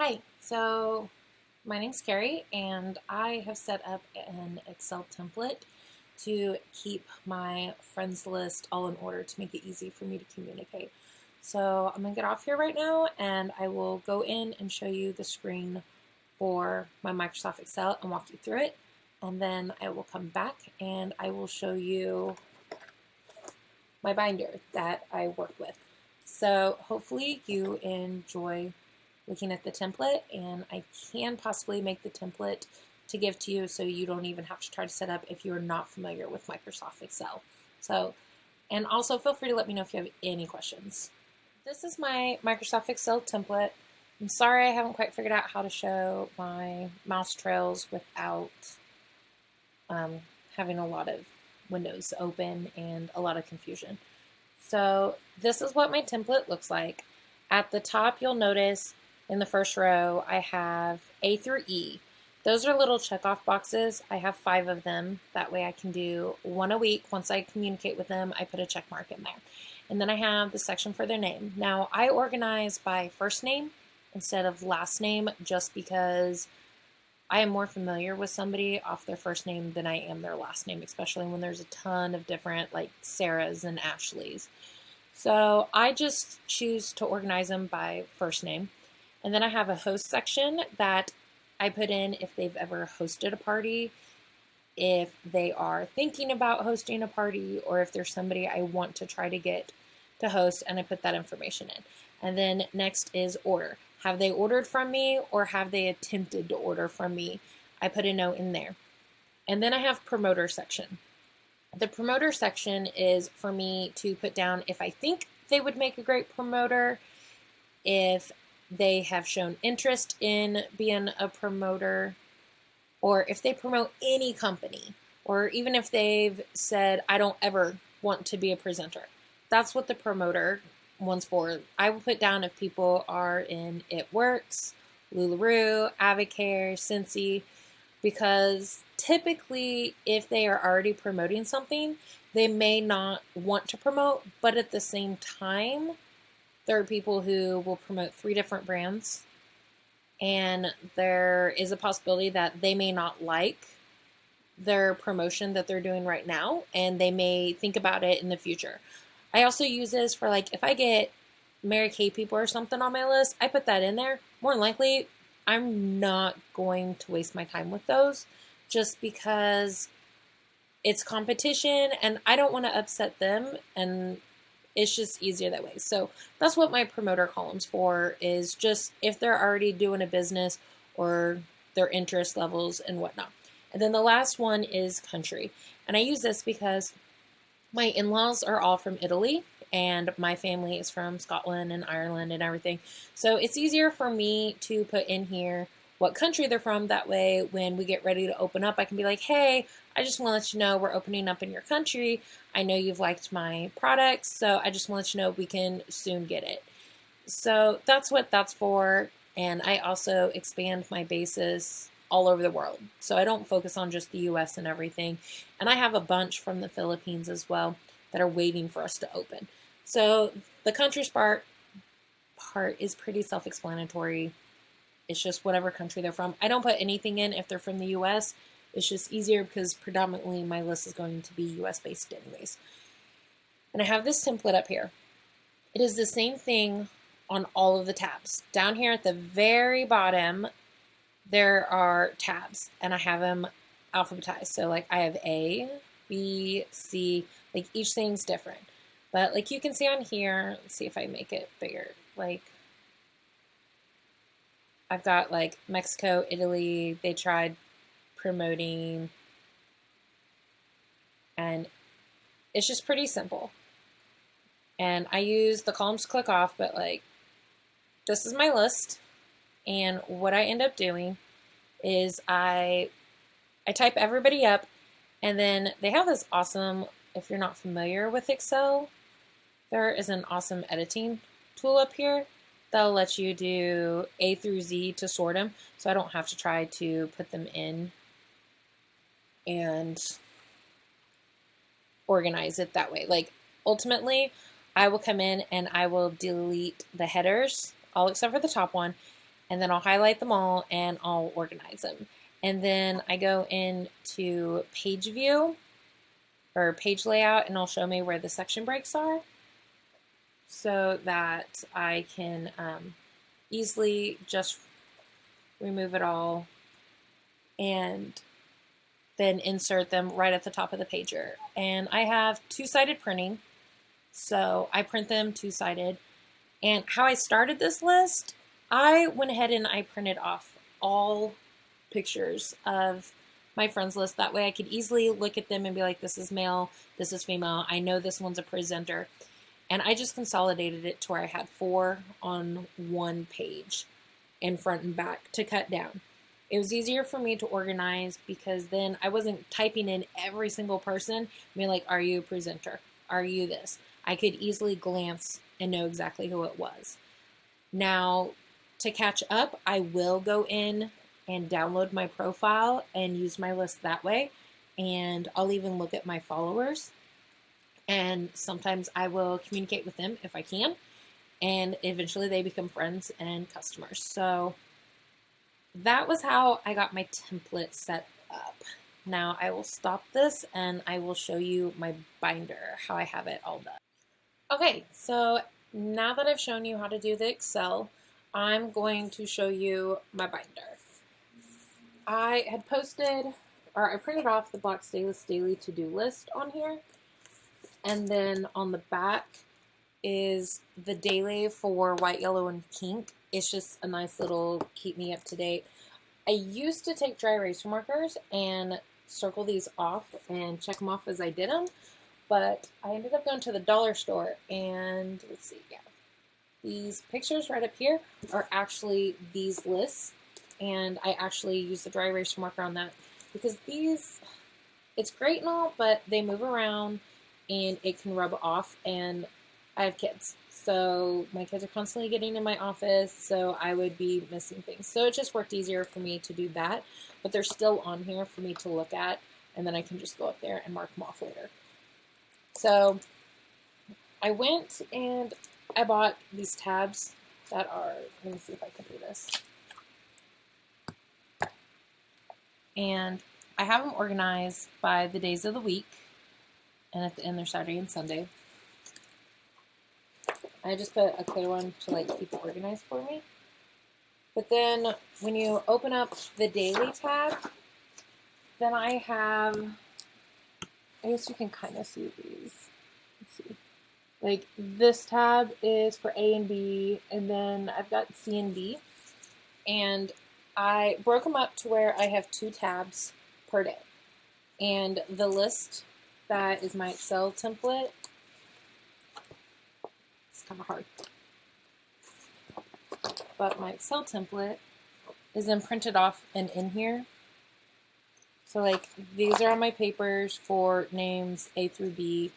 Hi, so my name's Carrie, and I have set up an Excel template to keep my friends list all in order to make it easy for me to communicate. So I'm going to get off here right now, and I will go in and show you the screen for my Microsoft Excel and walk you through it. And then I will come back and I will show you my binder that I work with. So hopefully you enjoy looking at the template, and I can possibly make the template to give to you so you don't even have to try to set up if you're not familiar with Microsoft Excel. And also feel free to let me know if you have any questions. This is my Microsoft Excel template. I'm sorry I haven't quite figured out how to show my mouse trails without having a lot of windows open and a lot of confusion. So this is what my template looks like. At the top, you'll notice in the first row, I have A through E. Those are little checkoff boxes. I have 5 of them. That way I can do one a week. Once I communicate with them, I put a check mark in there. And then I have the section for their name. Now, I organize by first name instead of last name just because I am more familiar with somebody off their first name than I am their last name, especially when there's a ton of different like Sarahs and Ashleys. So I just choose to organize them by first name. And then I have a host section that I put in if they've ever hosted a party, if they are thinking about hosting a party, or if there's somebody I want to try to get to host, and I put that information in. And then next is order. Have they ordered from me or have they attempted to order from me? I put a note in there. And then I have promoter section. The promoter section is for me to put down if I think they would make a great promoter, if they have shown interest in being a promoter, or if they promote any company, or even if they've said, I don't ever want to be a presenter. That's what the promoter one's for. I will put down if people are in It Works, LuLaRoe, Avocare, Cincy, because typically if they are already promoting something, they may not want to promote, but at the same time, there are people who will promote 3 different brands, and there is a possibility that they may not like their promotion that they're doing right now, and they may think about it in the future. I also use this for like if I get Mary Kay people or something on my list, I put that in there. More than likely, I'm not going to waste my time with those just because it's competition and I don't want to upset them, and it's just easier that way. So that's what my promoter column's for, is just if they're already doing a business or their interest levels and whatnot. And then the last one is country. And I use this because my in-laws are all from Italy and my family is from Scotland and Ireland and everything. So it's easier for me to put in here what country they're from. That way, when we get ready to open up, I can be like, hey, I just want to let you know we're opening up in your country. I know you've liked my products, so I just want to let you know we can soon get it. So that's what that's for. And I also expand my bases all over the world. So I don't focus on just the US and everything. And I have a bunch from the Philippines as well that are waiting for us to open. So the countries part is pretty self-explanatory. It's just whatever country they're from. I don't put anything in if they're from the US. It's just easier because predominantly my list is going to be US based anyways. And I have this template up here. It is the same thing on all of the tabs. Down here at the very bottom, there are tabs, and I have them alphabetized. So like I have A, B, C, like each thing's different. But like you can see on here, let's see if I make it bigger. Like I've got like Mexico, Italy, they tried promoting, and it's just pretty simple. And I use the columns to click off, but like this is my list. And what I end up doing is I type everybody up, and then they have this awesome, if you're not familiar with Excel, there is an awesome editing tool up here that'll let you do A through Z to sort them, so I don't have to try to put them in and organize it that way. Like ultimately, I will come in and I will delete the headers, all except for the top one, and then I'll highlight them all and I'll organize them. And then I go into page view or page layout, and it'll show me where the section breaks are so that I can easily just remove it all and then insert them right at the top of the pager. And I have two-sided printing, so I print them two-sided. And how I started this list, I went ahead and I printed off all pictures of my friends list. That way I could easily look at them and be like, this is male, this is female, I know this one's a presenter. And I just consolidated it to where I had 4 on one page in front and back to cut down. It was easier for me to organize because then I wasn't typing in every single person, being like, are you a presenter? Are you this? I could easily glance and know exactly who it was. Now, to catch up, I will go in and download my profile and use my list that way. And I'll even look at my followers. And sometimes I will communicate with them if I can. And eventually they become friends and customers. So that was how I got my template set up. Now I will stop this and I will show you my binder, how I have it all done. Okay, so now that I've shown you how to do the Excel, I'm going to show you my binder. I had posted, or I printed off the Black Stylist Daily to-do list on here. And then on the back is the daily for white, yellow, and pink. It's just a nice little keep me up to date. I used to take dry erase markers and circle these off and check them off as I did them. But I ended up going to the dollar store and let's see, yeah. These pictures right up here are actually these lists. And I actually use the dry erase marker on that because these, it's great and all, but they move around and it can rub off, and I have kids. So my kids are constantly getting in my office, so I would be missing things. So it just worked easier for me to do that, but they're still on here for me to look at, and then I can just go up there and mark them off later. So I went and I bought these tabs that are, let me see if I can do this. And I have them organized by the days of the week, and at the end they're Saturday and Sunday. I just put a clear one to like keep it organized for me. But then when you open up the daily tab, then I have, I guess you can kind of see these. Let's see. Like this tab is for A and B, and then I've got C and D. And I broke them up to where I have 2 tabs per day. And the list that is my Excel template, it's kind of hard, but my Excel template is then printed off and in here. So like these are on my papers for names A through B.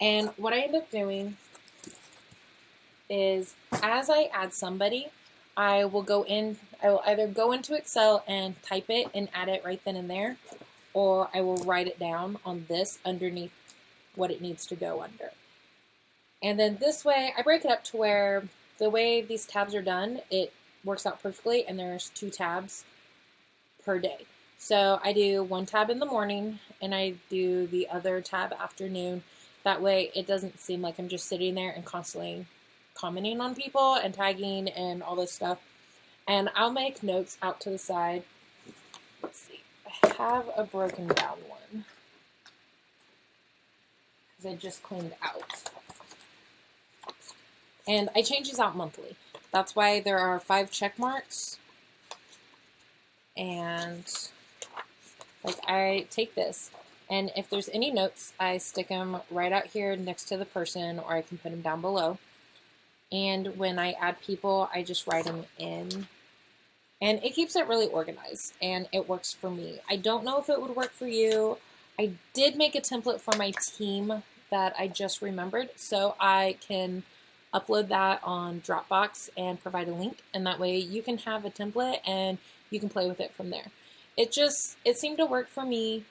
And what I end up doing is as I add somebody, I will either go into Excel and type it and add it right then and there, or I will write it down on this underneath what it needs to go under. And then this way, I break it up to where the way these tabs are done, it works out perfectly, and there's 2 tabs per day. So I do 1 tab in the morning, and I do the other tab afternoon. That way, it doesn't seem like I'm just sitting there and constantly commenting on people and tagging and all this stuff. And I'll make notes out to the side. Let's see. I have a broken down one because I just cleaned out. And I change these out monthly. That's why there are 5 check marks. And like I take this, and if there's any notes, I stick them right out here next to the person, or I can put them down below. And when I add people, I just write them in. And it keeps it really organized, and it works for me. I don't know if it would work for you. I did make a template for my team that I just remembered, so I can upload that on Dropbox and provide a link, and that way you can have a template and you can play with it from there. It seemed to work for me.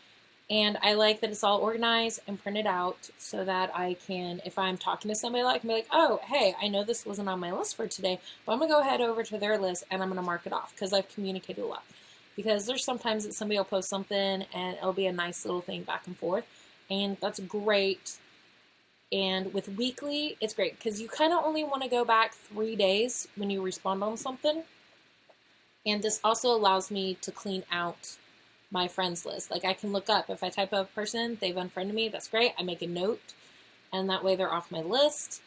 And I like that it's all organized and printed out so that I can, if I'm talking to somebody, I can be like, oh, hey, I know this wasn't on my list for today, but I'm going to go ahead over to their list and I'm going to mark it off because I've communicated a lot. Because there's sometimes that somebody will post something and it'll be a nice little thing back and forth. And that's great. And with weekly, it's great because you kind of only want to go back 3 days when you respond on something. And this also allows me to clean out my friends list. Like I can look up, if I type up a person, they've unfriended me, that's great. I make a note and that way they're off my list.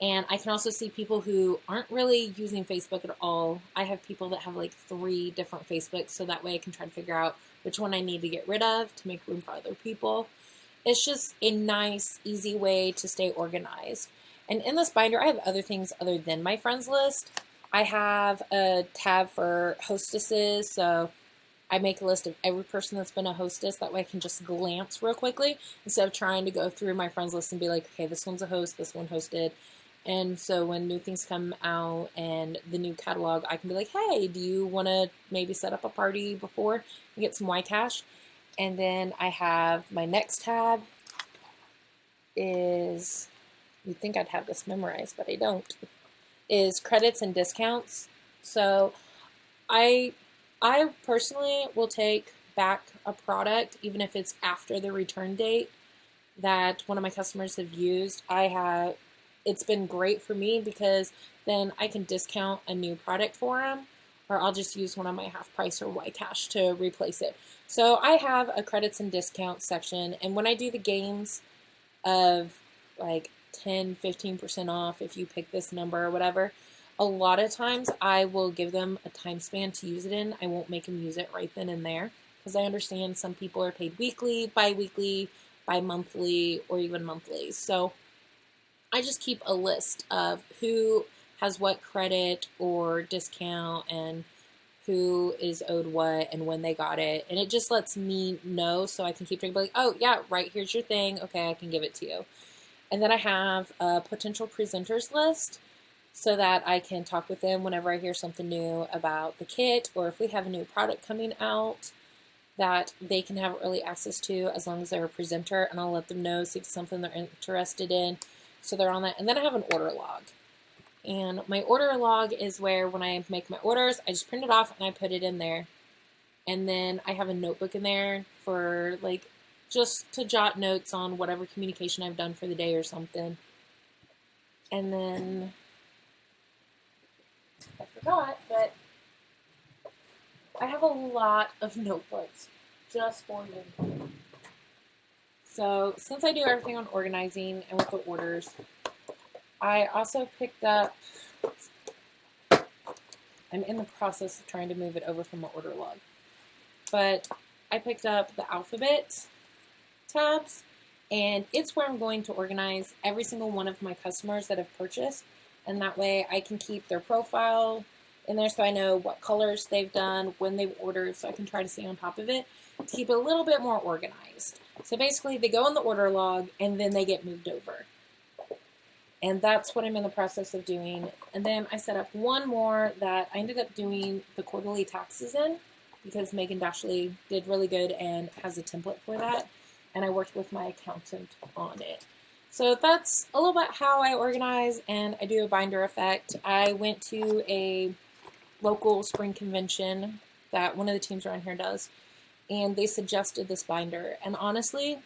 And I can also see people who aren't really using Facebook at all. I have people that have like 3 different Facebooks, so that way I can try to figure out which one I need to get rid of to make room for other people. It's just a nice, easy way to stay organized. And in this binder, I have other things other than my friends list. I have a tab for hostesses, so I make a list of every person that's been a hostess. That way I can just glance real quickly instead of trying to go through my friends list and be like, okay, this one's a host, this one hosted. And so when new things come out and the new catalog, I can be like, hey, do you want to maybe set up a party before and get some YCash? And then I have my next tab is, you'd think I'd have this memorized, but I don't, is credits and discounts. So I personally will take back a product, even if it's after the return date that one of my customers have used. It's been great for me because then I can discount a new product for them, or I'll just use one of my half price or YCash to replace it. So I have a credits and discounts section, and when I do the games of like 10-15% off if you pick this number or whatever, a lot of times I will give them a time span to use it in. I won't make them use it right then and there because I understand some people are paid weekly, bi-weekly, bi-monthly, or even monthly. So I just keep a list of who has what credit or discount and who is owed what and when they got it. And it just lets me know so I can keep track, like, oh, yeah, right, here's your thing. Okay, I can give it to you. And then I have a potential presenters list so that I can talk with them whenever I hear something new about the kit or if we have a new product coming out that they can have early access to as long as they're a presenter. And I'll let them know, see if it's something they're interested in. So they're on that. And then I have an order log. And my order log is where when I make my orders, I just print it off and I put it in there. And then I have a notebook in there for like just to jot notes on whatever communication I've done for the day or something. And then I forgot, but I have a lot of notebooks just for you. So since I do everything on organizing and with the orders, I also picked up, I'm in the process of trying to move it over from my order log, but I picked up the alphabet tabs, and it's where I'm going to organize every single one of my customers that have purchased, and that way I can keep their profile in there so I know what colors they've done, when they've ordered, so I can try to stay on top of it to keep it a little bit more organized. So basically they go in the order log and then they get moved over. And that's what I'm in the process of doing. And then I set up one more that I ended up doing the quarterly taxes in because Megan Dashley did really good and has a template for that. And I worked with my accountant on it. So that's a little bit how I organize, and I do a binder effect. I went to a local spring convention that one of the teams around here does, and they suggested this binder. And honestly,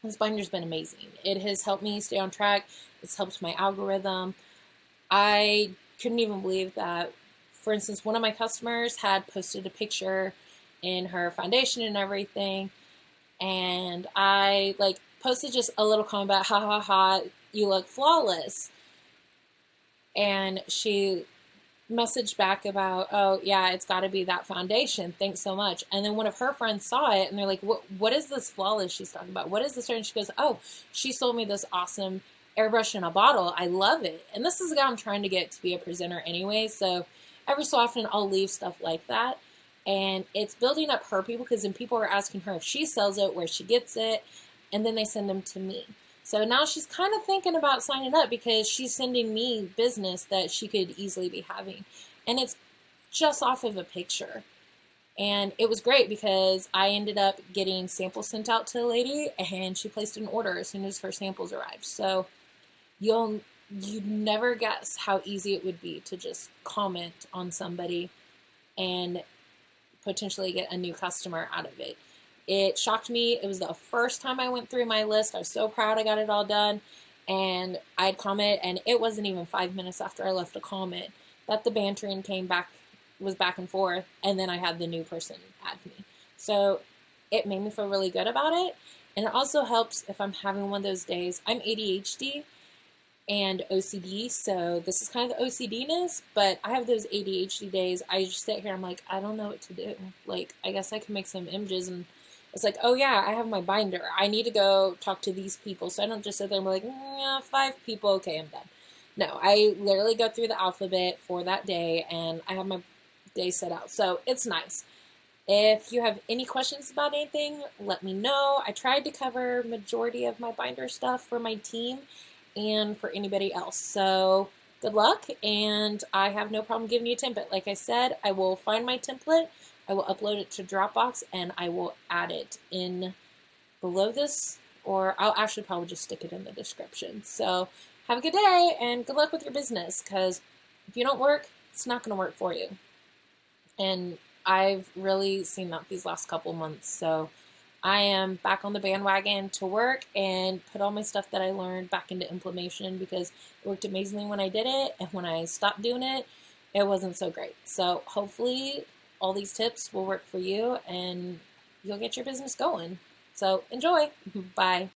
this binder's been amazing. It has helped me stay on track. It's helped my algorithm. I couldn't even believe that, for instance, one of my customers had posted a picture in her foundation and everything, and I posted just a little comment about, ha ha ha, you look flawless. And she messaged back about, oh yeah, it's got to be that foundation. Thanks so much. And then one of her friends saw it and they're like, what is this flawless she's talking about? What is this? And she goes, oh, she sold me this awesome airbrush in a bottle. I love it. And this is the guy I'm trying to get to be a presenter anyway. So every so often I'll leave stuff like that. And it's building up her people, because then people are asking her if she sells it, where she gets it, and then they send them to me. So now she's kind of thinking about signing up because she's sending me business that she could easily be having. And it's just off of a picture. And it was great because I ended up getting samples sent out to the lady, and she placed an order as soon as her samples arrived. So you'd never guess how easy it would be to just comment on somebody and potentially get a new customer out of it. It shocked me. It was the first time I went through my list. I was so proud I got it all done. And I'd comment, and it wasn't even 5 minutes after I left a comment that the bantering came back, was back and forth, and then I had the new person add me. So it made me feel really good about it. And it also helps if I'm having one of those days. I'm ADHD and OCD, so this is kind of the OCD-ness, but I have those ADHD days. I just sit here, I'm like, I don't know what to do. Like, I guess I can make some images, and it's like, oh yeah, I have my binder. I need to go talk to these people, so I don't just sit there and be like, yeah, 5 people, okay, I'm done. No, I literally go through the alphabet for that day, and I have my day set out, so it's nice. If you have any questions about anything, let me know. I tried to cover majority of my binder stuff for my team and for anybody else. So good luck, and I have no problem giving you a template. Like I said, I will find my template, I will upload it to Dropbox, and I will add it in below this, or I'll actually probably just stick it in the description. So have a good day, and good luck with your business, because if you don't work, it's not going to work for you. And I've really seen that these last couple months. So I am back on the bandwagon to work and put all my stuff that I learned back into implementation, because it worked amazingly when I did it, and when I stopped doing it, it wasn't so great. So hopefully all these tips will work for you and you'll get your business going. So enjoy. Bye.